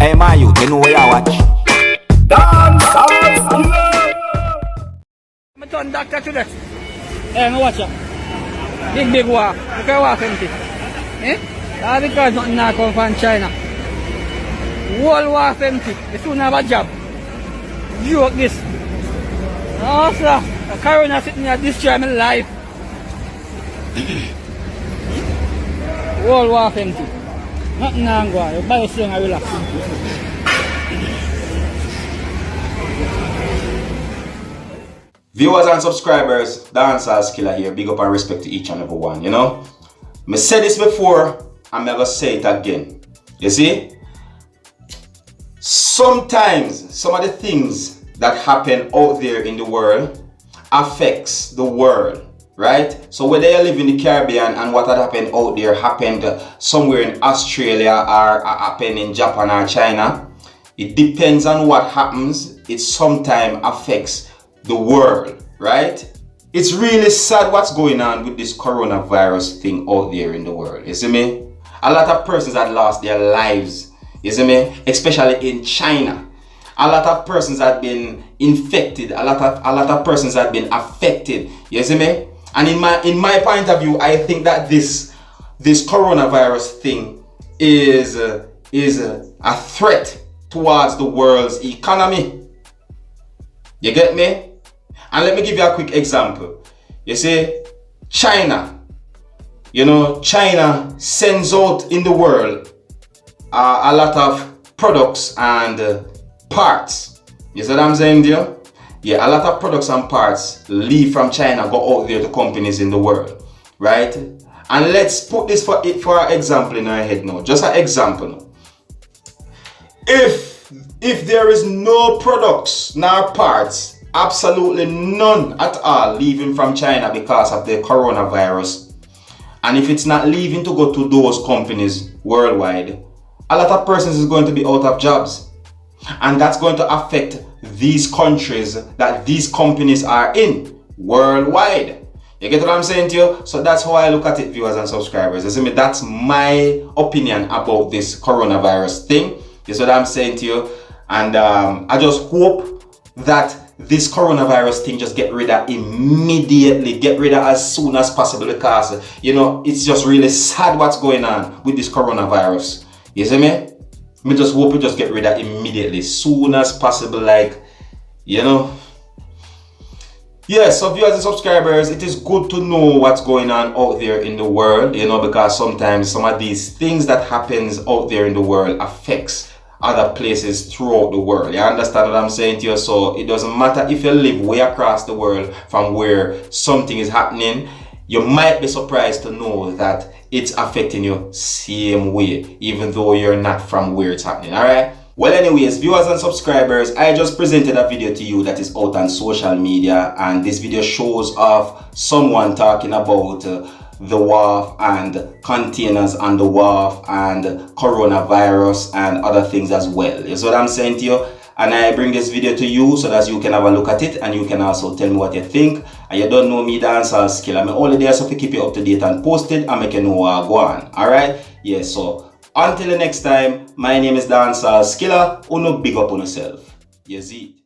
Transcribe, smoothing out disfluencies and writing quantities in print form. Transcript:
Hey my youth, you know where you watch? Dancehall. I'm turn doctor to that. Hey, no watch ya. Big war. Look at war empty. Eh? That's because nothing now come from China. World War empty. They soon have a job. Joke this. No sir. The corona sitting here destroy my life. World War empty. Nothing now go on. You buy thing and relax. Viewers and subscribers, Seriousskilla here. Big up and respect to each and every one, you know. I said this before, I'm gonna say it again. You see? Sometimes some of the things that happen out there in the world affects the world, right? So whether you live in the Caribbean and what had happened out there happened somewhere in Australia or happened in Japan or China, it depends on what happens. It sometimes affects the world, right? It's really sad what's going on with this coronavirus thing out there in the world, you see me? A lot of persons had lost their lives, you see me? Especially in China. A lot of persons had been infected, a lot of persons had been affected, you see me? And in my point of view, I think that this coronavirus thing is a threat towards the world's economy. You get me? And let me give you a quick example. You see, China, China sends out in the world a lot of products and parts. You see what I'm saying there? Yeah, a lot of products and parts leave from China, go out there to companies in the world, right? And let's put this for example in our head now. Just an example now. If there is no products nor parts, absolutely none at all leaving from China because of the coronavirus, and if it's not leaving to go to those companies worldwide, a lot of persons is going to be out of jobs, and that's going to affect these countries that these companies are in worldwide. You get what I'm saying to you? So that's how I look at it, viewers and subscribers. You see me? That's my opinion about this coronavirus thing. You see what I'm saying to you? And I just hope that this coronavirus thing just get rid of immediately, get rid of as soon as possible, because it's just really sad what's going on with this coronavirus. You see me? I just hope we just get rid of immediately, soon as possible, Yeah, so viewers and subscribers, it is good to know what's going on out there in the world, because sometimes some of these things that happens out there in the world affects other places throughout the world. You understand what I'm saying to you? So it doesn't matter if you live way across the world from where something is happening, you might be surprised to know that it's affecting you same way, even though you're not from where it's happening. Alright? Well, anyways, viewers and subscribers, I just presented a video to you that is out on social media, and this video shows off someone talking about the Wharf and containers on the Wharf and coronavirus and other things as well. You see what I'm saying to you? And I bring this video to you so that you can have a look at it and you can also tell me what you think. And you don't know me, Dancehall. I'm only there so to keep you up to date and posted and make you know what go on. Alright? Yeah, so until the next time, my name is Dancehall. Uno big up on yourself. You see?